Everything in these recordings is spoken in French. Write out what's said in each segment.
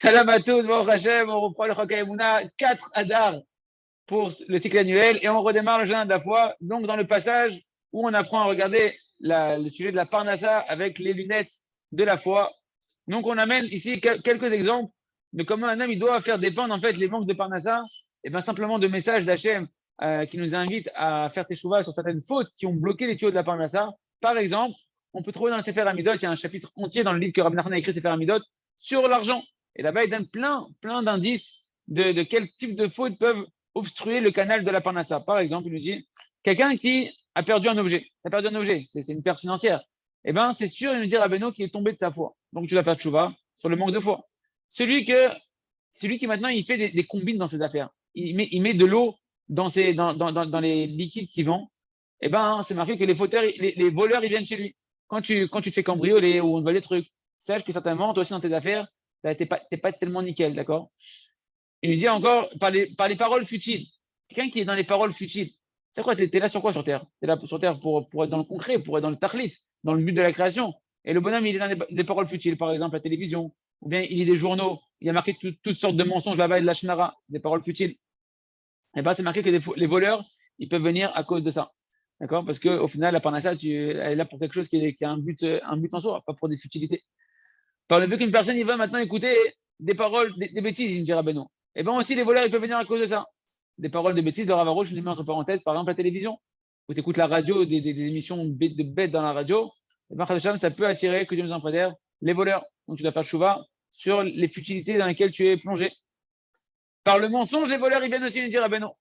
Salam à tous, Baruch Hashem, on reprend le Chaka Emouna, 4 Adar pour le cycle annuel et on redémarre le jeûne de la foi. Donc, dans le passage où on apprend à regarder le sujet de la Parnassa avec les lunettes de la foi. Donc, on amène ici quelques exemples de comment un homme il doit faire dépendre en fait les manques de Parnassa et bien simplement de messages d'Hachem qui nous invitent à faire teshuva sur certaines fautes qui ont bloqué les tuyaux de la Parnassa. Par exemple, on peut trouver dans le Sefer Amidot, il y a un chapitre entier dans le livre que Rabbi Nachman a écrit, Sefer Amidot, sur l'argent. Et là-bas, il donne plein d'indices de quel type de fautes peuvent obstruer le canal de la Parnassa. Par exemple, il nous dit, quelqu'un qui a perdu un objet, c'est une perte financière. Eh bien, c'est sûr, il nous dit Rabbeinu qu'il est tombé de sa foi. Donc, tu dois faire tchouva sur le manque de foi. Celui qui maintenant, il fait des combines dans ses affaires. Il met de l'eau dans les liquides qu'il vend. Eh ben, c'est marqué que les voleurs, ils viennent chez lui. Quand tu te fais cambrioler ou on te vole des trucs, sache que certainement, toi aussi dans tes affaires, t'es pas tellement nickel, d'accord? Il nous dit encore, par les paroles futiles. Quelqu'un qui est dans les paroles futiles. C'est quoi? T'es là sur quoi sur Terre? T'es là sur Terre pour être dans le concret, pour être dans le tachlit, dans le but de la création. Et le bonhomme, il est dans des paroles futiles, par exemple la télévision, ou bien il lit des journaux, il y a marqué toutes sortes de mensonges là-bas et de la chenara, c'est des paroles futiles. Et bien, c'est marqué que les voleurs, ils peuvent venir à cause de ça. D'accord? Parce qu'au final, la parnassa, elle est là pour quelque chose qui a un but en soi, pas pour des futilités. Par le fait qu'une personne, il va maintenant écouter des paroles, des bêtises, il me dira Beno. Et bien aussi, les voleurs, ils peuvent venir à cause de ça. Des paroles de bêtises, de Ravaro, je les mets entre parenthèses, par exemple la télévision, où tu écoutes la radio, des émissions de bêtes dans la radio, et bien, ça peut attirer, que Dieu nous en préserve, les voleurs. Donc tu dois faire chouva sur les futilités dans lesquelles tu es plongé. Par le mensonge, les voleurs, ils viennent aussi nous dire Beno.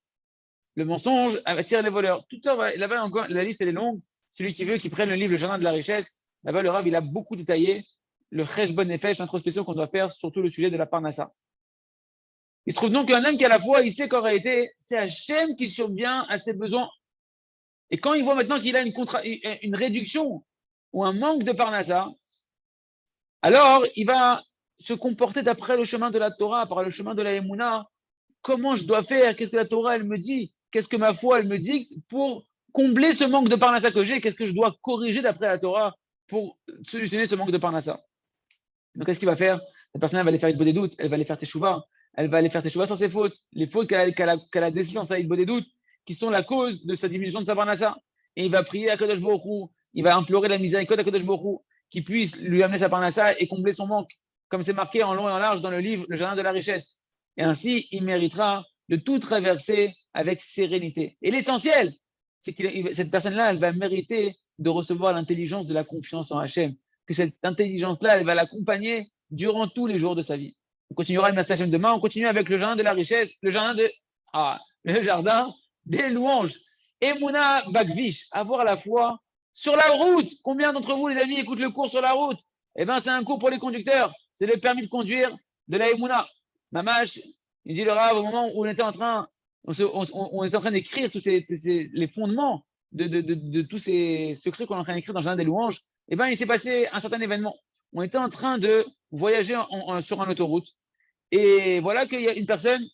Le mensonge attire les voleurs. Tout ça, là-bas encore, la liste elle est longue. Celui qui veut qu'il prenne le livre Le Jardin de la Richesse, là-bas le Rav il a beaucoup détaillé le Cheshbon Nefesh, l'introspection qu'on doit faire sur tout le sujet de la Parnassa. Il se trouve donc qu'un homme qui à la fois, il sait qu'en réalité, c'est Hachem qui survient à ses besoins. Et quand il voit maintenant qu'il a une réduction ou un manque de Parnassa, alors il va se comporter d'après le chemin de la Torah, par le chemin de la Emouna. Comment je dois faire? Qu'est-ce que la Torah, elle me dit? Qu'est-ce que ma foi, elle me dit pour combler ce manque de Parnassa que j'ai? Qu'est-ce que je dois corriger d'après la Torah pour solutionner ce manque de Parnassa? Donc, qu'est-ce qu'il va faire? La personne, elle va aller faire Hitbo des doutes, elle va aller faire teshuva, elle va aller faire teshuva sur ses fautes, les fautes qu'elle a décelées dans sa Hitbo des doutes, qui sont la cause de sa diminution de sa Parnassa. Et il va prier à Kadosh Baruch Hu, il va implorer la miséricorde à Kadosh Baruch Hu, qui puisse lui amener sa Parnassa et combler son manque, comme c'est marqué en long et en large dans le livre Le Jardin de la Richesse. Et ainsi, il méritera de tout traverser avec sérénité. Et l'essentiel, c'est que cette personne-là, elle va mériter de recevoir l'intelligence de la confiance en Hachem. Que cette intelligence-là, elle va l'accompagner durant tous les jours de sa vie. On continuera le message demain, on continue avec le jardin de la richesse, le jardin des louanges. Emouna Bakvish, avoir la foi sur la route. Combien d'entre vous, les amis, écoutent le cours sur la route? Eh bien, c'est un cours pour les conducteurs. C'est le permis de conduire de la Emouna. Mamash, il dit le Rav, au moment où on était en train d'écrire tous les fondements de tous ces secrets qu'on est en train d'écrire dans le jardin des louanges, eh bien, il s'est passé un certain événement. On était en train de voyager sur une autoroute. Et voilà qu'il y a une personne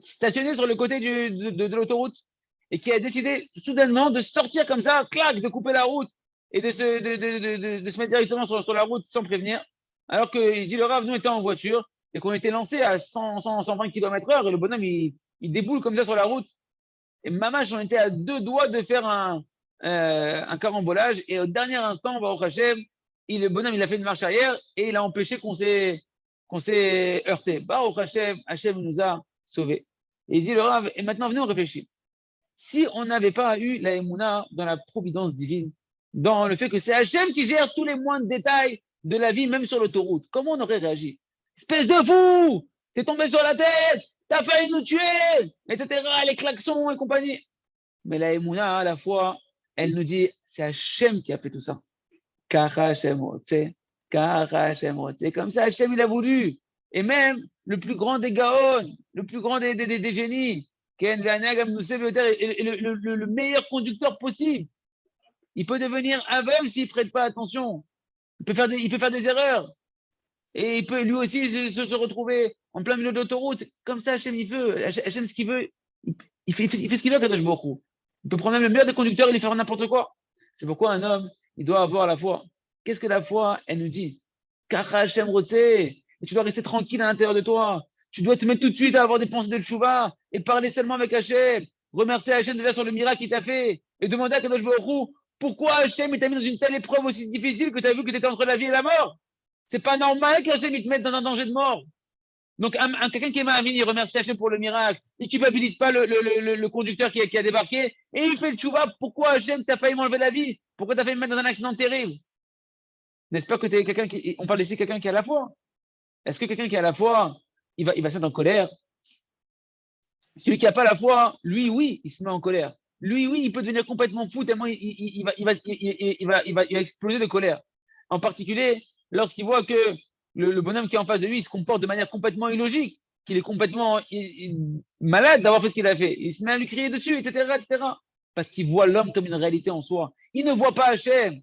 stationnée sur le côté de l'autoroute et qui a décidé soudainement de sortir comme ça, clac, de couper la route et de se mettre directement sur la route sans prévenir. Alors qu'il dit le Rav, nous étions en voiture et qu'on était lancé à 120 km/h et le bonhomme, il déboule comme ça sur la route. Et mamash, on était à 2 doigts de faire un carambolage. Et au dernier instant, Baruch Hashem, le bonhomme, il a fait une marche arrière et il a empêché qu'on s'est heurté. Baruch Hashem, Hashem nous a sauvés. Et il dit le Rav, et maintenant, venez, on réfléchit. Si on n'avait pas eu la Emouna dans la providence divine, dans le fait que c'est Hachem qui gère tous les moindres détails de la vie, même sur l'autoroute, comment on aurait réagi? Espèce de fou! T'es tombé sur la tête! T'as failli nous tuer! Etc. Les klaxons et compagnie. Mais la Emouna, à la fois, elle nous dit, c'est Hachem qui a fait tout ça. Kara Hachem Rotse, Kara Hachem Rotse. Comme ça, Hachem, il a voulu. Et même le plus grand des Gaon, le plus grand des génies, le meilleur conducteur possible, il peut devenir aveugle s'il ne prête pas attention. Il peut faire des erreurs. Et il peut lui aussi se retrouver en plein milieu de l'autoroute. Comme ça, Hachem, il veut. Hachem, ce qu'il veut, il fait ce qu'il veut, Kadosh Baruch Hu. Il peut prendre même le meilleur des conducteurs et lui faire n'importe quoi. C'est pourquoi un homme, il doit avoir la foi. Qu'est-ce que la foi, elle nous dit? Kara Hachem Rotse. et tu dois rester tranquille à l'intérieur de toi. Tu dois te mettre tout de suite à avoir des pensées de tchouva et parler seulement avec Hachem. Remercier Hachem déjà sur le miracle qu'il t'a fait et demander à Kadosh Baruch Hu pourquoi Hachem t'a mis dans une telle épreuve aussi difficile que tu as vu que tu étais entre la vie et la mort. C'est pas normal qu'Hachem te mette dans un danger de mort. Donc, quelqu'un qui est Mahamine, il remercie Hachem pour le miracle. Il ne culpabilise pas le conducteur qui a débarqué. Et il fait le tchouva. Pourquoi Hachem t'a failli m'enlever la vie? Pourquoi t'as failli me mettre dans un accident terrible? N'est-ce pas que tu es quelqu'un qui. On parle ici de quelqu'un qui a la foi. Est-ce que quelqu'un qui a la foi, il va se mettre en colère? Celui qui n'a pas la foi, lui, oui, il se met en colère. Lui, oui, il peut devenir complètement fou tellement il va exploser de colère. En particulier, lorsqu'il voit que le bonhomme qui est en face de lui, il se comporte de manière complètement illogique, qu'il est complètement malade d'avoir fait ce qu'il a fait. Il se met à lui crier dessus, etc., etc. Parce qu'il voit l'homme comme une réalité en soi. Il ne voit pas Hachem.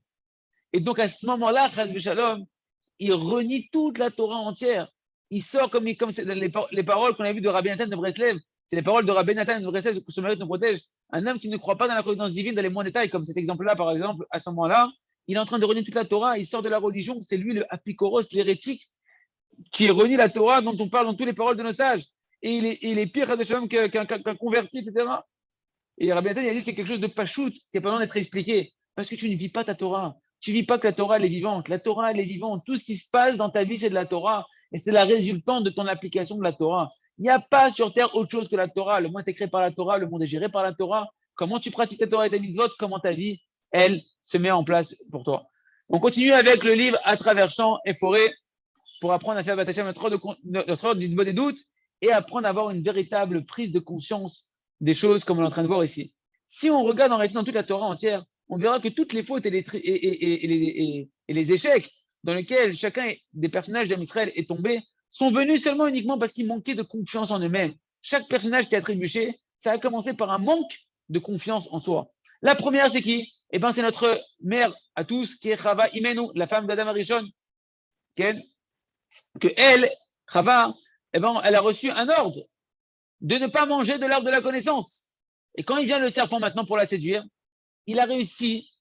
Et donc, à ce moment-là, Shalom, il renie toute la Torah entière. Il sort comme c'est les paroles qu'on a vues de Rabbi Nathan de Breslev. C'est les paroles de Rabbi Nathan de Breslev, que ce mérite nous protège. Un homme qui ne croit pas dans la providence divine, dans les moindres détails, comme cet exemple-là, par exemple, à ce moment-là, il est en train de renier toute la Torah, il sort de la religion, c'est lui le apikoros, l'hérétique, qui renie la Torah dont on parle dans toutes les paroles de nos sages. Et il est pire qu'un converti, etc. Et Rabbi Nathan, il a dit c'est quelque chose de pachout, qui n'a pas besoin d'être expliqué. Parce que tu ne vis pas ta Torah. Tu ne vis pas que la Torah, elle est vivante. La Torah, elle est vivante. Tout ce qui se passe dans ta vie, c'est de la Torah. Et c'est la résultante de ton application de la Torah. Il n'y a pas sur terre autre chose que la Torah. Le monde est créé par la Torah, le monde est géré par la Torah. Comment tu pratiques ta Torah et ta mitzvot, comment ta vie, elle, se met en place pour toi. On continue avec le livre À travers champs et forêts pour apprendre à faire Batachem notre ordre des doutes et apprendre à avoir une véritable prise de conscience des choses comme on est en train de voir ici. Si on regarde en réalité dans toute la Torah entière, on verra que toutes les fautes et les échecs dans lesquels chacun des personnages d'Israël est tombé sont venus seulement uniquement parce qu'ils manquaient de confiance en eux-mêmes. Chaque personnage qui a trébuché, ça a commencé par un manque de confiance en soi. La première, c'est qui? Eh bien, c'est notre mère à tous, qui est Chava Imenu, la femme d'Adam Arishon. Que elle, Chava, eh ben, elle a reçu un ordre de ne pas manger de l'arbre de la connaissance. Et quand il vient le serpent maintenant pour la séduire, il a réussi.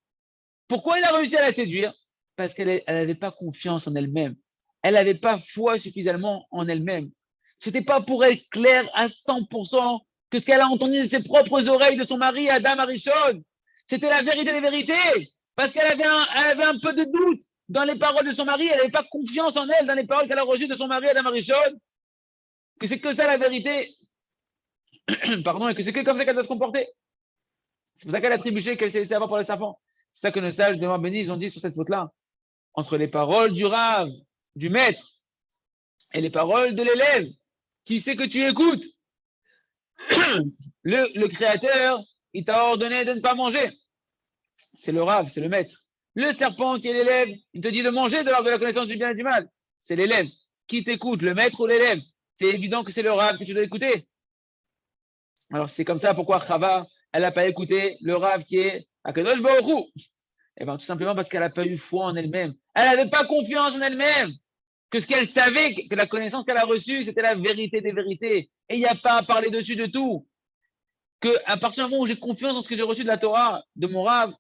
Pourquoi il a réussi à la séduire? Parce qu'elle n'avait pas confiance en elle-même. Elle n'avait pas foi suffisamment en elle-même. Ce n'était pas pour elle clair à 100% que ce qu'elle a entendu de ses propres oreilles de son mari, Adam Arishon, c'était la vérité des vérités. Parce qu'elle avait un peu de doute dans les paroles de son mari. Elle n'avait pas confiance en elle dans les paroles qu'elle a reçues de son mari, Adam Arishon. Que c'est que ça la vérité. Pardon, et que c'est que comme ça qu'elle doit se comporter. C'est pour ça qu'elle a trébuché, qu'elle s'est laissée avoir par le serpent. C'est ça que nos sages de béni, ils ont dit sur cette faute-là. Entre les paroles du Rav, du maître, et les paroles de l'élève, qui sait que tu écoutes. Le créateur, il t'a ordonné de ne pas manger. C'est le Rav, c'est le maître. Le serpent qui est l'élève, il te dit de manger de l'arbre de la connaissance du bien et du mal. C'est l'élève. Qui t'écoute, le maître ou l'élève? C'est évident que c'est le Rav que tu dois écouter. Alors c'est comme ça pourquoi Chava, elle n'a pas écouté le Rav qui est Akadosh Baruch Hu. Eh bien tout simplement parce qu'elle n'a pas eu foi en elle-même. Elle n'avait pas confiance en elle-même. Que ce qu'elle savait, que la connaissance qu'elle a reçue, c'était la vérité des vérités. Et il n'y a pas à parler dessus de tout. Qu'à partir du moment où j'ai confiance en ce que j'ai reçu de la Torah, de mon Rav,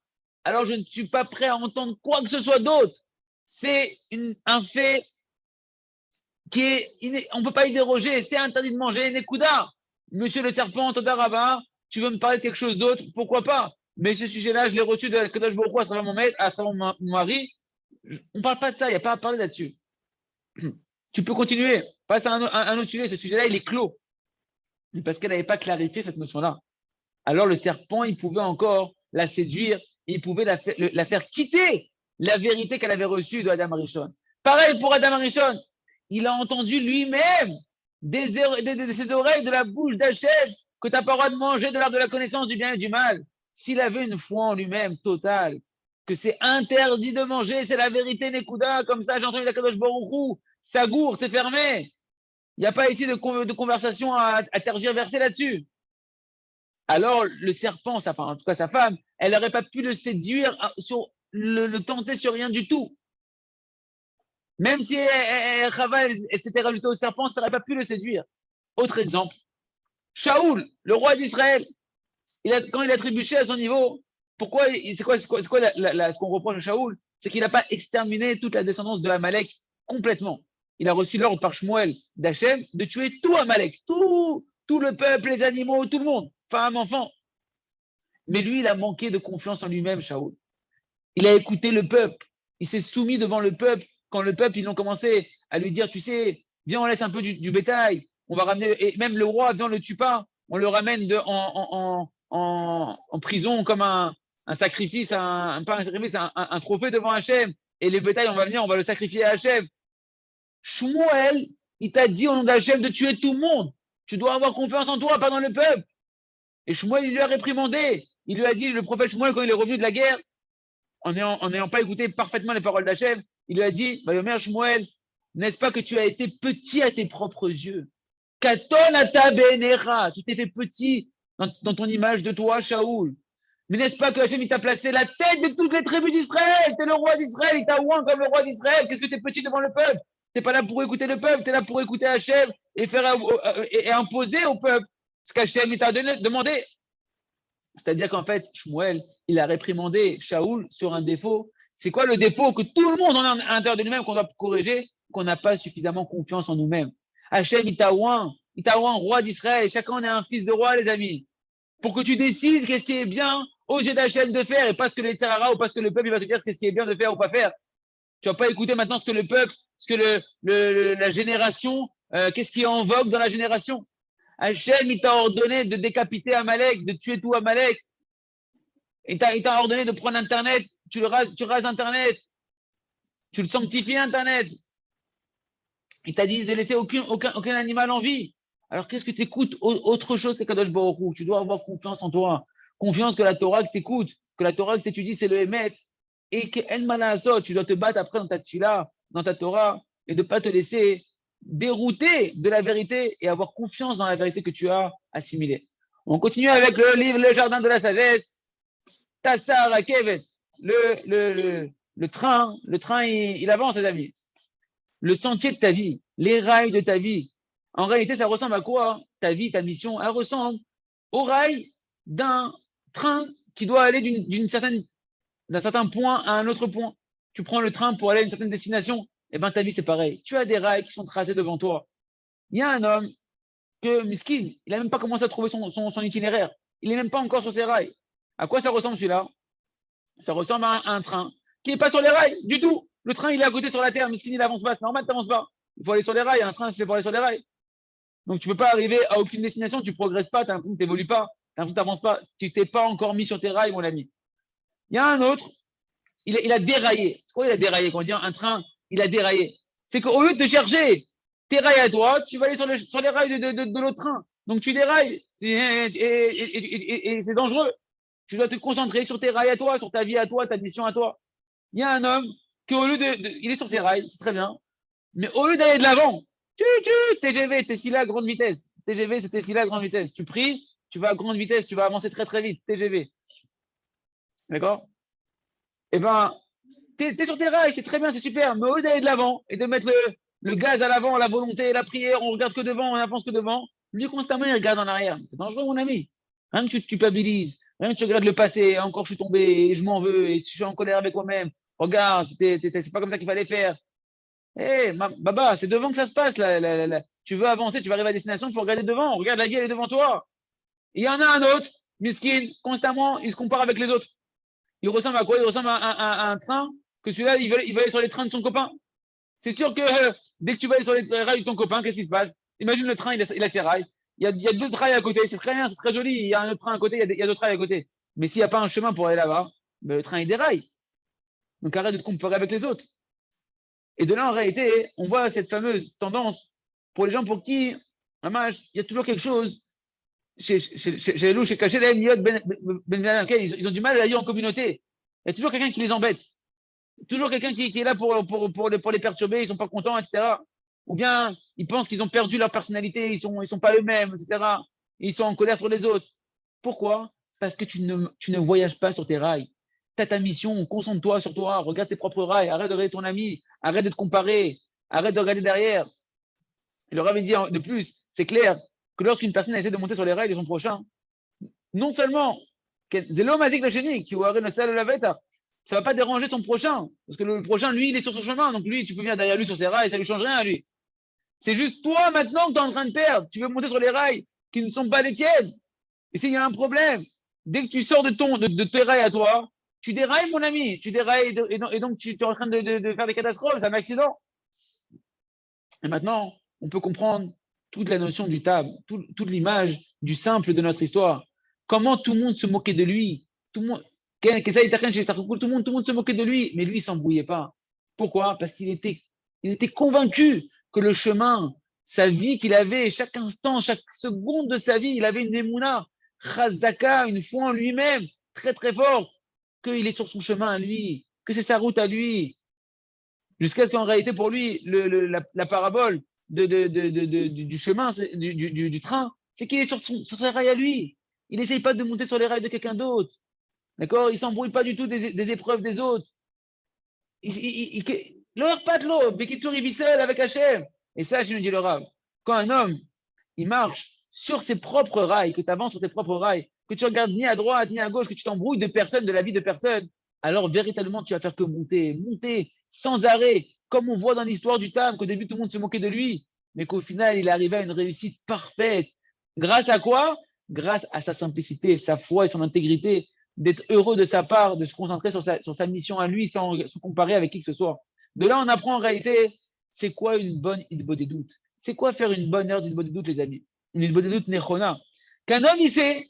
alors je ne suis pas prêt à entendre quoi que ce soit d'autre. C'est un fait on ne peut pas y déroger. C'est interdit de manger. Nekuda. Monsieur le serpent, Toda Rabba, tu veux me parler de quelque chose d'autre? Pourquoi pas? Mais ce sujet-là, je l'ai reçu de Kadosh Baruch Hu à travers mon maître, à travers mon mari. On ne parle pas de ça, il n'y a pas à parler là-dessus. Tu peux continuer. Passe à un autre sujet. Ce sujet-là, il est clos. Mais parce qu'elle n'avait pas clarifié cette notion-là. Alors le serpent, il pouvait encore la séduire, il pouvait la faire quitter la vérité qu'elle avait reçue de Adam Arishon. Pareil pour Adam Arishon. Il a entendu lui-même de ses oreilles, de la bouche d'Hachem, que tu n'as pas le droit de manger de l'arbre de la connaissance du bien et du mal. S'il avait une foi en lui-même totale, que c'est interdit de manger, c'est la vérité, Nekuda, comme ça j'ai entendu la Kadosh Baruch Hu, Sagour, c'est fermé. Il n'y a pas ici de conversation à tergiverser là-dessus. Alors le serpent, en tout cas sa femme, elle n'aurait pas pu le séduire, le tenter sur rien du tout. Même si Chava s'était rajouté au serpent, ça n'aurait pas pu le séduire. Autre exemple, Shaoul, le roi d'Israël, quand il a trébuché à son niveau, pourquoi c'est quoi ce qu'on reproche à Shaoul? C'est qu'il n'a pas exterminé toute la descendance de Amalek complètement. il a reçu l'ordre par Shmuel d'Hachem de tuer tout Amalek, tout le peuple, les animaux, tout le monde, femmes, enfants. Mais lui, il a manqué de confiance en lui-même, Shaoul. Il a écouté le peuple. Il s'est soumis devant le peuple. Quand le peuple, ils ont commencé à lui dire, tu sais, viens, on laisse un peu du bétail. On va ramener, et même le roi, viens, on le tue pas. On le ramène en prison comme un sacrifice, pas un sacrifice, un trophée devant Hachem. Et les bétails, on va venir, on va le sacrifier à Hachem. Shmuel, il t'a dit au nom d'Hachem de tuer tout le monde. Tu dois avoir confiance en toi, pas dans le peuple. Et Shmuel, il lui a réprimandé. Il lui a dit, le prophète Shmuel, quand il est revenu de la guerre, en n'ayant pas écouté parfaitement les paroles d'Hachem, il lui a dit, Vayomer Shmuel, n'est-ce pas que tu as été petit à tes propres yeux? Katon ata be'enera, tu t'es fait petit dans ton image de toi, Shaoul. Mais n'est-ce pas que Hachem, il t'a placé la tête de toutes les tribus d'Israël? T'es le roi d'Israël, il t'a oint comme le roi d'Israël. Qu'est-ce que t'es petit devant le peuple? T'es pas là pour écouter le peuple, t'es là pour écouter Hachem et imposer au peuple ce qu'Hachem il t'a demandé. C'est-à-dire qu'en fait, Shmuel, il a réprimandé Shaoul sur un défaut. C'est quoi le défaut que tout le monde en a à l'intérieur de nous-mêmes qu'on doit corriger? Qu'on n'a pas suffisamment confiance en nous-mêmes. Hachem, il t'a oint roi d'Israël. Chacun est un fils de roi, les amis. Pour que tu décides qu'est-ce qui est bien aux yeux d'Hachem de faire et pas ce que les Tsarara ou pas ce que le peuple il va te dire qu'est-ce qui est bien de faire ou pas faire. Tu vas pas écouter maintenant ce que le peuple, ce que la génération, qu'est-ce qui est en vogue dans la génération. Hachem, il t'a ordonné de décapiter Amalek, de tuer tout Amalek. Il t'a ordonné de prendre Internet, tu rases Internet, tu le sanctifies Internet. Il t'a dit de laisser aucun animal en vie. Alors qu'est-ce que tu écoutes autre chose que Kadosh Baruch Hu? Tu dois avoir confiance en toi. Confiance que la Torah que tu écoutes, que la Torah que tu étudies, c'est le Hémet. Et que En Malasot, tu dois te battre après dans ta tfila, dans ta Torah, et de ne pas te laisser dérouter de la vérité et avoir confiance dans la vérité que tu as assimilée. On continue avec le livre Le Jardin de la Sagesse. Tassar Kevet. Le train, il avance, les amis. Le sentier de ta vie, les rails de ta vie. En réalité, ça ressemble à quoi? Ta vie, ta mission, elle ressemble aux rails d'un train qui doit aller d'un certain point à un autre point. Tu prends le train pour aller à une certaine destination, et bien ta vie, c'est pareil. Tu as des rails qui sont tracés devant toi. Il y a un homme que, miskin, il n'a même pas commencé à trouver son itinéraire. Il n'est même pas encore sur ses rails. À quoi ça ressemble celui-là? Ça ressemble à un train qui n'est pas sur les rails du tout. Le train, il est à côté sur la terre. Miskin, il avance pas. C'est normal, tu n'avances pas. Il faut aller sur les rails. Un train, c'est pour aller sur les rails. Donc, tu ne peux pas arriver à aucune destination. Tu ne progresses pas. Tu as l'impression que tu n'évolues pas. Tu as l'impression que tu n'avances pas. Tu t'es pas encore mis sur tes rails, mon ami. Il y a un autre. Il a déraillé. C'est quoi il a déraillé? Quand on dit un train, il a déraillé. C'est qu'au lieu de chercher tes rails à toi, tu vas aller sur les rails de l'autre train. Donc, tu dérailles. Et c'est dangereux. Tu dois te concentrer sur tes rails à toi, sur ta vie à toi, ta mission à toi. Il y a un homme qui, au lieu il est sur ses rails, c'est très bien, mais au lieu d'aller de l'avant, TGV, t'es filé à grande vitesse. TGV, c'était filé à grande vitesse. Tu pries, tu vas à grande vitesse, tu vas avancer très très vite. TGV. D'accord? Eh bien, t'es sur tes rails, c'est très bien, c'est super, mais au lieu d'aller de l'avant et de mettre le gaz à l'avant, la volonté, la prière, on regarde que devant, on avance que devant, lui constamment il regarde en arrière. C'est dangereux, mon ami. Rien que tu te culpabilises. Rien que tu regardes le passé, encore je suis tombé, et je m'en veux, et je suis en colère avec moi-même. Regarde, c'est pas comme ça qu'il fallait faire. Baba, c'est devant que ça se passe. Tu veux avancer, tu vas arriver à destination, il faut regarder devant. Regarde, la vie, elle est devant toi. Il y en a un autre, miskin, constamment, il se compare avec les autres. Il ressemble à quoi? Il ressemble à un train, que celui-là, il va aller sur les trains de son copain. C'est sûr que dès que tu vas aller sur les rails de ton copain, qu'est-ce qui se passe? Imagine le train, il a ses rails. Il y a deux rails à côté, c'est très bien, c'est très joli. Il y a un autre train à côté, il y a d'autres rails à côté. Mais s'il n'y a pas un chemin pour aller là-bas, ben, le train il déraille. Donc arrête de te comparer avec les autres. Et de là, en réalité, on voit cette fameuse tendance pour les gens pour qui, il y a toujours quelque chose chez les loups, chez Kachelem, ils ont du mal à vivre en communauté. Il y a toujours quelqu'un qui les embête. Toujours quelqu'un qui est là pour les perturber, ils ne sont pas contents, etc. Ou bien ils pensent qu'ils ont perdu leur personnalité, ils sont pas eux-mêmes, etc. Et ils sont en colère sur les autres. Pourquoi? Parce que tu ne voyages pas sur tes rails. Tu as ta mission, concentre-toi sur toi, regarde tes propres rails, arrête de regarder ton ami, arrête de te comparer, arrête de regarder derrière. Et le Rav dit de plus, c'est clair que lorsqu'une personne essaie de monter sur les rails de son prochain, non seulement, c'est l'homme asique le chéni qui aurait le sel de la bête, Ça ne va pas déranger son prochain. Parce que le prochain, lui, il est sur son chemin. Donc lui, tu peux venir derrière lui sur ses rails, ça ne lui change rien à lui. C'est juste toi maintenant que tu es en train de perdre. Tu veux monter sur les rails qui ne sont pas les tiennes. Et s'il y a un problème, dès que tu sors de tes rails à toi, tu dérailles, mon ami. Tu dérailles et donc tu es en train de faire des catastrophes. C'est un accident. Et maintenant, on peut comprendre toute la notion du tab, toute l'image du simple de notre histoire. Comment tout le monde se moquait de lui. Tout le monde, tout le monde se moquait de lui, mais lui, il ne s'embrouillait pas. Pourquoi? Parce qu'il était convaincu que le chemin, sa vie qu'il avait, chaque instant, chaque seconde de sa vie, il avait une émouna, chazaka, une foi en lui-même, très très forte, qu'il est sur son chemin à lui, que c'est sa route à lui, jusqu'à ce qu'en réalité, pour lui, la parabole du chemin, du train, c'est qu'il est sur ses rails à lui. Il n'essaye pas de monter sur les rails de quelqu'un d'autre. D'accord? Il ne s'embrouille pas du tout des épreuves des autres. L'heure pas de l'eau, Bekitsur, il vit seul avec Hachem. Et ça, je nous dis le Rav. Quand un homme, il marche sur ses propres rails, que tu avances sur tes propres rails, que tu regardes ni à droite ni à gauche, que tu t'embrouilles de personne, de la vie de personne, alors véritablement, tu vas faire que monter, monter sans arrêt, comme on voit dans l'histoire du Tam, qu'au début, tout le monde se moquait de lui, mais qu'au final, il est arrivé à une réussite parfaite. Grâce à quoi? Grâce à sa simplicité, sa foi et son intégrité, d'être heureux de sa part, de se concentrer sur sa mission à lui sans comparer avec qui que ce soit. De là, on apprend en réalité, c'est quoi une bonne idbo des doutes. C'est quoi faire une bonne heure d'idbo des doutes, les amis? Une idbo des doutes nechona. Qu'un homme, il sait,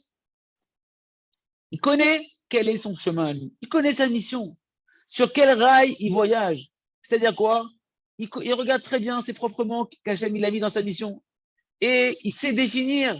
il connaît quel est son chemin à lui. Il connaît sa mission. Sur quel rail il voyage. C'est-à-dire quoi? Il regarde très bien ses propres manques qu'Hachem il a mis dans sa mission. Et il sait définir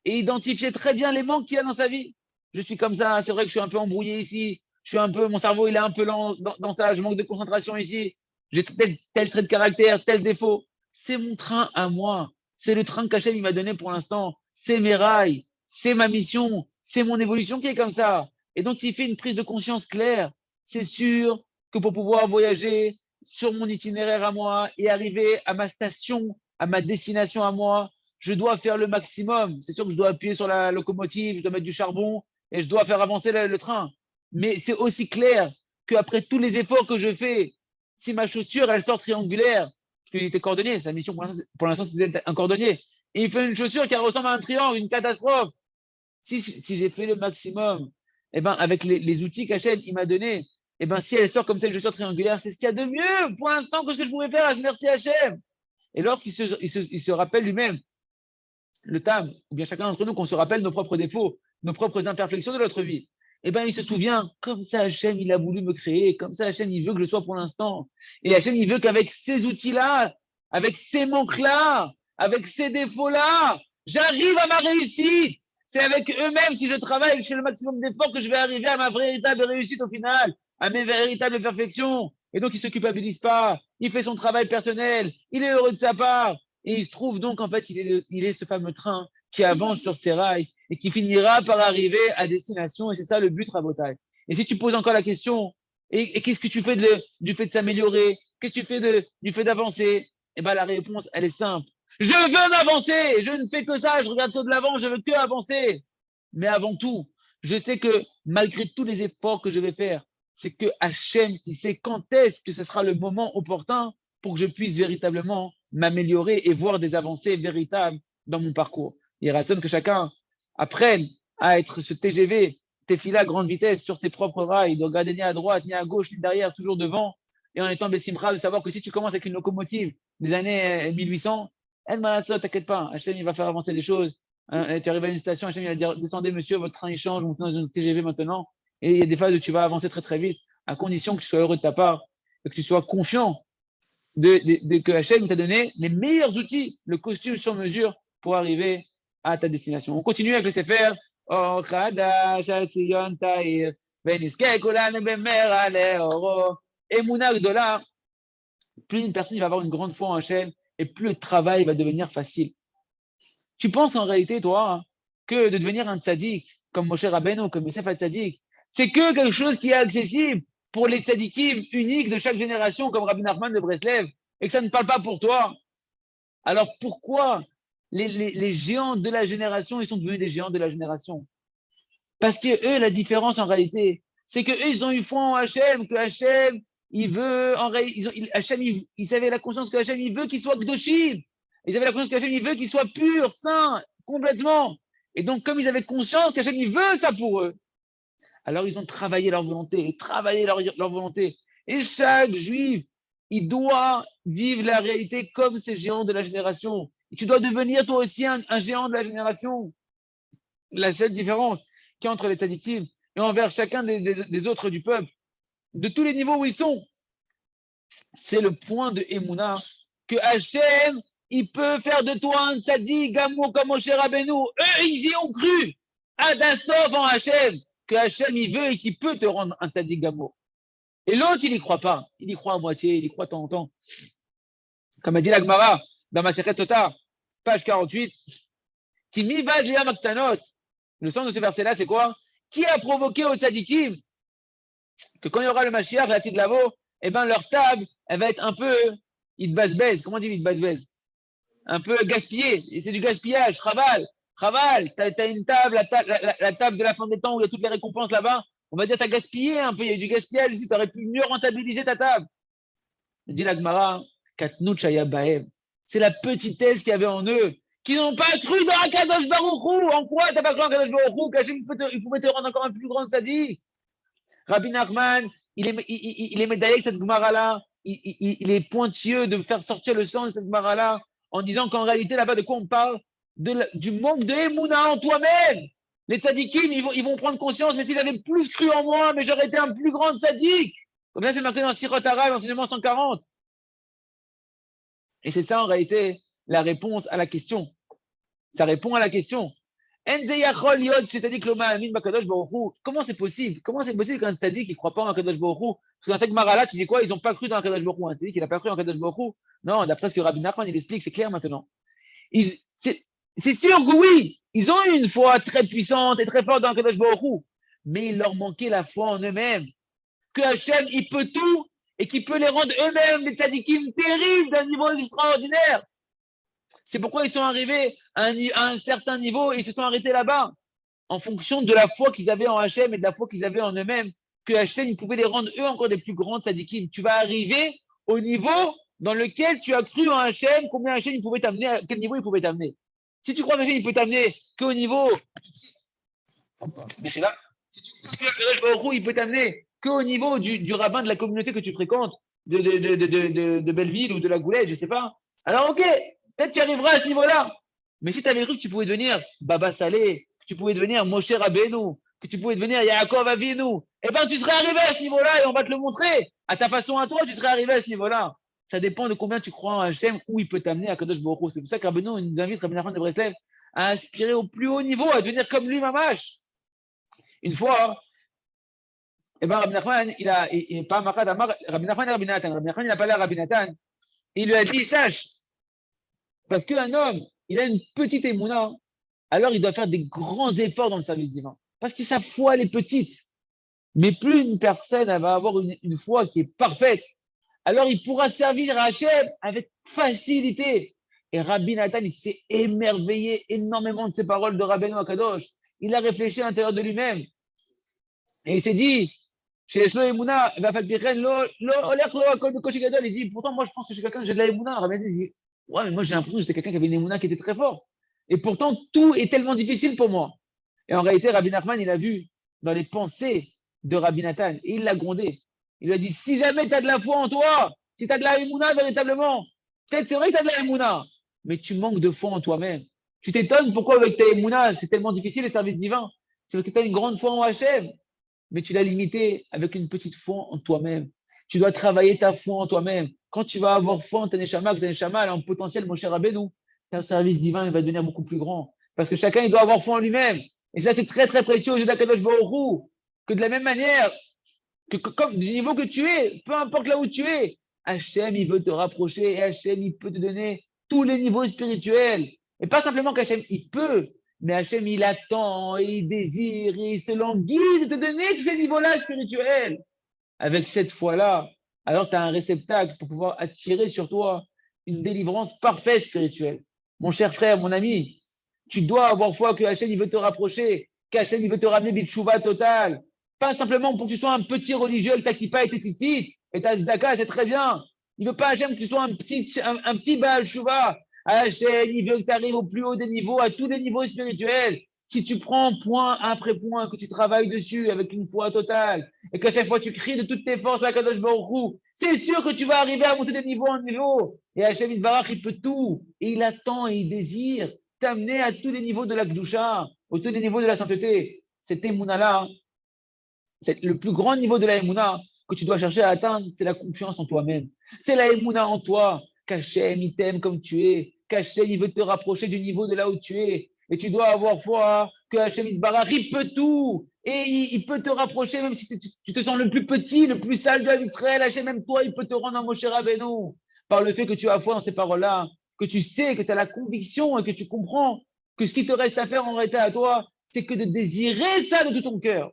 et identifier très bien les manques qu'il y a dans sa vie. Je suis comme ça, c'est vrai que je suis un peu embrouillé ici. Mon cerveau, il est un peu lent dans ça. Je manque de concentration ici. J'ai tel trait de caractère, tel défaut. C'est mon train à moi. C'est le train qu'Hachem il m'a donné pour l'instant. C'est mes rails. C'est ma mission. C'est mon évolution qui est comme ça. Et donc, il fait une prise de conscience claire. C'est sûr que pour pouvoir voyager sur mon itinéraire à moi et arriver à ma station, à ma destination à moi, je dois faire le maximum. C'est sûr que je dois appuyer sur la locomotive, je dois mettre du charbon et je dois faire avancer le train. Mais c'est aussi clair qu'après tous les efforts que je fais, si ma chaussure, elle sort triangulaire, parce qu'il était cordonnier, sa mission pour l'instant, c'est d'être un cordonnier, et il fait une chaussure qui ressemble à un triangle, une catastrophe. Si j'ai fait le maximum, eh ben, avec les outils qu'Hachem il m'a donné, eh ben, si elle sort comme ça, une chaussure triangulaire, c'est ce qu'il y a de mieux pour l'instant que ce que je pouvais faire. Merci Hachem. Et lorsqu'il se rappelle lui-même, le Tam, ou bien chacun d'entre nous, qu'on se rappelle nos propres défauts, nos propres imperfections de notre vie, eh bien, il se souvient, comme ça, Hachem, il a voulu me créer, comme ça, Hachem, il veut que je sois pour l'instant. Et Hachem, il veut qu'avec ces outils-là, avec ces manques-là, avec ces défauts-là, j'arrive à ma réussite. C'est avec eux-mêmes, si je travaille, que je fais le maximum d'efforts, que je vais arriver à ma véritable réussite au final, à mes véritables perfections. Et donc, il ne se culpabilise pas, il fait son travail personnel, il est heureux de sa part. Et il se trouve donc, en fait, il est ce fameux train qui avance sur ses rails et qui finira par arriver à destination. Et c'est ça le but, Rabotai. Et si tu poses encore la question, et qu'est-ce que tu fais du fait de s'améliorer? Qu'est-ce que tu fais du fait d'avancer? Eh bien, la réponse, elle est simple. Je veux m'avancer. Je ne fais que ça. Je regarde que de l'avant. Je veux que avancer. Mais avant tout, je sais que malgré tous les efforts que je vais faire, c'est que Hachem qui sait quand est-ce que ce sera le moment opportun pour que je puisse véritablement m'améliorer et voir des avancées véritables dans mon parcours. Il raisonne que chacun apprenne à être ce TGV, Tefila grande vitesse sur tes propres rails, de regarder ni à droite, ni à gauche, ni derrière, toujours devant, et en étant Bessimra, de savoir que si tu commences avec une locomotive des années 1800, El Malassot, t'inquiète pas, Hachem, il va faire avancer les choses. Tu arrives à une station, Hachem, il va dire, descendez monsieur, votre train il change, montez dans une TGV maintenant, et il y a des phases où tu vas avancer très très vite, à condition que tu sois heureux de ta part, et que tu sois confiant que Hachem t'a donné les meilleurs outils, le costume sur mesure pour arriver à ta destination. On continue avec le Sefer. Emouna Gdola, plus une personne va avoir une grande foi en Hachem et plus le travail va devenir facile. Tu penses en réalité, toi, que de devenir un tzaddik comme Moshe Rabbeinu, comme Yosef Tzaddik, c'est que quelque chose qui est accessible pour les tzaddikim uniques de chaque génération, comme Rabbi Nachman de Breslev, et que ça ne parle pas pour toi. Alors pourquoi les géants de la génération, ils sont devenus des géants de la génération? Parce que eux, la différence en réalité, c'est qu'eux, ils ont eu foi en Hachem, que Hachem, il veut, en réalité, Hachem, ils avaient la conscience que Hachem, il veut qu'il soit Gdoshim. Ils avaient la conscience que Hachem, il veut qu'il soit pur, saint, complètement. Et donc, comme ils avaient conscience qu'Hachem, il veut ça pour eux, alors ils ont travaillé leur volonté, travaillé leur volonté. Et chaque juif, il doit vivre la réalité comme ces géants de la génération. Et tu dois devenir toi aussi un géant de la génération. La seule différence qu'il y a entre les tzadikim et envers chacun des autres du peuple, de tous les niveaux où ils sont, c'est le point de Emouna que Hachem, il peut faire de toi un tzadik, Gamo comme Moshe Rabbeinu. Eux, ils y ont cru. Adasov en Hachem, que Hachem, il veut et qu'il peut te rendre un tzadik Gamo. Et l'autre, il n'y croit pas. Il y croit à moitié, il y croit de temps en temps. Comme a dit la Gemara dans ma Masechet Sota, page 48, qui mivad liam maktanot. Le sens de ce verset-là, c'est quoi? Qui a provoqué aux tzadikim que quand il y aura le Mashiach, la Tzidlavo, eh ben leur table, elle va être un peu itbasbez. Comment on dit itbasbez? Un peu gaspillée. Et c'est du gaspillage. Chaval, t'as une table, la table de la fin des temps où il y a toutes les récompenses là-bas. On va dire t'as gaspillé un peu, il y a eu du gaspillage ici, t'aurais pu mieux rentabiliser ta table. Dit la Gemara, Katnut Shaya Bahem. C'est la petitesse qu'il y avait en eux, qui n'ont pas cru dans Akadosh Baruch Hu. En quoi t'as pas cru dans Akadosh Baruch Hu? Qu'Hachem, il pouvait te rendre encore un plus grand sadique. Rabbi Nachman, il est médaillé avec cette Gemara-là. Il est pointilleux de faire sortir le sens de cette Gemara-là en disant qu'en réalité, là-bas, de quoi on parle? Du manque de Emouna en toi-même. Les tzadikim, ils vont prendre conscience, mais si j'avais plus cru en moi, mais j'aurais été un plus grand tzadik. Comme ça, c'est marqué dans Sirot Harav, enseignement 140. Et c'est ça, en réalité, la réponse à la question. Ça répond à la question. Comment c'est possible? Comment c'est possible qu'un tzaddik ne croit pas en Kadosh Baruch Hu? Parce que dans cette Gemara-là, tu dis quoi? Ils n'ont pas cru dans Kadosh Baruch Hu. Un tzaddik, il n'a pas cru en Kadosh Baruch Hu. Non, d'après ce que Rabbi Nachman, il explique, c'est clair maintenant. C'est sûr que oui, ils ont eu une foi très puissante et très forte dans Kadosh Baruch Hu, mais il leur manquait la foi en eux-mêmes. Que Hachem, il peut tout et qu'il peut les rendre eux-mêmes des tzadikim terribles d'un niveau extraordinaire. C'est pourquoi ils sont arrivés à un certain niveau et ils se sont arrêtés là-bas, en fonction de la foi qu'ils avaient en Hachem et de la foi qu'ils avaient en eux-mêmes, que Hachem, il pouvait les rendre eux encore des plus grands tzadikim. Tu vas arriver au niveau dans lequel tu as cru en Hachem, combien Hachem il pouvait t'amener, à quel niveau il pouvait t'amener. Si tu crois que Hachem il peut t'amener qu'au niveau. Si tu crois que il peut t'amener qu'au niveau du rabbin de la communauté que tu fréquentes, de Belleville ou de la Goulette, je ne sais pas. Alors, ok, peut-être tu arriveras à ce niveau-là. Mais si tu avais cru que tu pouvais devenir Baba Salé, que tu pouvais devenir Moshe Rabbeinu, que tu pouvais devenir Yaakov Avinu, eh bien, tu serais arrivé à ce niveau-là et on va te le montrer. À ta façon, à toi, tu serais arrivé à ce niveau-là. Ça dépend de combien tu crois en Hachem, où il peut t'amener à Kadosh Baruch Hu. C'est pour ça que Rabbeinu nous invite, Rabbi Nachman de Breslev, à aspirer au plus haut niveau, à devenir comme lui, Mamash. Une fois, eh ben, Rabbi Nachman, Rabbi Nachman et Rabbi Nathan. Rabbi Nachman, il a parlé à Rabbi Nathan. Il lui a dit, sache, parce qu'un homme, il a une petite émouna, alors il doit faire des grands efforts dans le service divin. Parce que sa foi, elle est petite. Mais plus une personne elle va avoir une foi qui est parfaite, alors il pourra servir à Hachem avec facilité. Et Rabbi Nathan, il s'est émerveillé énormément de ces paroles de Rabbeinu Akadosh. Il a réfléchi à l'intérieur de lui-même. Et il s'est dit, chez Eslo Emouna, il dit, pourtant, moi, je pense que je suis quelqu'un, j'ai de la Emouna. Rabbi Nathan, il dit, ouais, mais moi, j'ai l'impression que j'étais quelqu'un qui avait une Emouna qui était très fort. Et pourtant, tout est tellement difficile pour moi. Et en réalité, Rabbi Nachman, il a vu dans les pensées de Rabbi Nathan, et il l'a grondé. Il lui a dit, si jamais tu as de la foi en toi, si tu as de la Emouna véritablement, peut-être c'est vrai que tu as de la Emouna, mais tu manques de foi en toi-même. Tu t'étonnes pourquoi avec ta Emouna, c'est tellement difficile les services divins. C'est parce que tu as une grande foi en Hachem, mais tu l'as limité avec une petite foi en toi-même. Tu dois travailler ta foi en toi-même. Quand tu vas avoir foi en ta Neshama, que ta Neshama a un potentiel, mon cher Rabbeinu, ton service divin il va devenir beaucoup plus grand. Parce que chacun, il doit avoir foi en lui-même. Et ça, c'est très, très précieux aux yeux d'Akadosh Baruch Hu, que de la même manière, comme du niveau que tu es, peu importe là où tu es, Hachem, il veut te rapprocher et Hachem, il peut te donner tous les niveaux spirituels. Et pas simplement qu'Hachem, il peut, mais Hachem, il attend, et il désire, et il se languit de te donner tous ces niveaux-là spirituels. Avec cette foi-là, alors tu as un réceptacle pour pouvoir attirer sur toi une délivrance parfaite spirituelle. Mon cher frère, mon ami, tu dois avoir foi que Hachem, il veut te rapprocher, qu'Hachem, il veut te ramener Bitchouva total. Pas simplement pour que tu sois un petit religieux avec ta kippa et tes tzitzit et ta zaka, c'est très bien. Il ne veut pas Hachem que tu sois un petit Baal Shuvah. Hachem, il veut que tu arrives au plus haut des niveaux, à tous les niveaux spirituels. Si tu prends point après point, que tu travailles dessus avec une foi totale, et qu'à chaque fois tu cries de toutes tes forces à Kadosh Baruch Hu, c'est sûr que tu vas arriver à monter de niveau en niveau. Et Hachem Yitbarach, il peut tout. Et il attend et il désire t'amener à tous les niveaux de la Gdusha, à tous les niveaux de la sainteté. Cet émouna-là, c'est le plus grand niveau de la émouna que tu dois chercher à atteindre, c'est la confiance en toi-même. C'est la émouna en toi. Qu'Hachem, il t'aime comme tu es. Qu'Hachem, il veut te rapprocher du niveau de là où tu es. Et tu dois avoir foi que Hachem, il peut tout. Et il peut te rapprocher, même si tu te sens le plus petit, le plus sale de l'Israël. Hachem, même toi, il peut te rendre un Moshe Rabbeinu. Par le fait que tu as foi dans ces paroles-là, que tu sais, que tu as la conviction et que tu comprends que ce qui te reste à faire en réalité à toi, c'est que de désirer ça de tout ton cœur.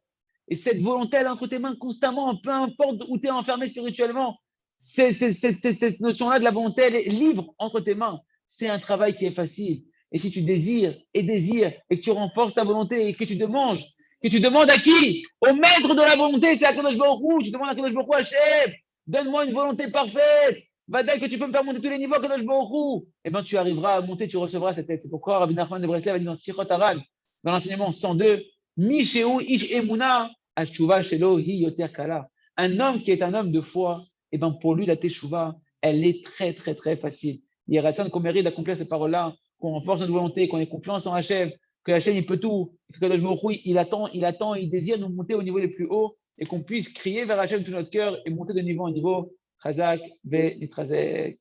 Et cette volonté, elle est entre tes mains constamment, peu importe où tu es enfermé spirituellement. Cette notion-là de la volonté, elle est libre entre tes mains. C'est un travail qui est facile. Et si tu désires et que tu renforces ta volonté et que tu demandes à qui? Au maître de la volonté, c'est à Kadosh Baruch Hu. Tu demandes à Kadosh Baruch Hu, Hachem, donne-moi une volonté parfaite. Va dire que tu peux me faire monter tous les niveaux, Kadosh Baruch Hu. Eh bien, tu arriveras à monter, tu recevras cette aide. C'est pourquoi Rabbi Nachman de Breslev a dit dans Sichot Harad, dans l'enseignement 102, Misheu ish emuna, ashuva shelo hi yoter kala. Un homme qui est un homme de foi, et ben pour lui, la teshuva, elle est très, très, très facile. Il y a personne qu'on mérite d'accomplir ces paroles-là, qu'on renforce notre volonté, qu'on ait confiance en Hachem, que Hachem, il peut tout, que Kadosh Baruch Hu, il désire nous monter au niveau les plus hauts, et qu'on puisse crier vers Hachem tout notre cœur et monter de niveau en niveau. Chazak ve nitrazek.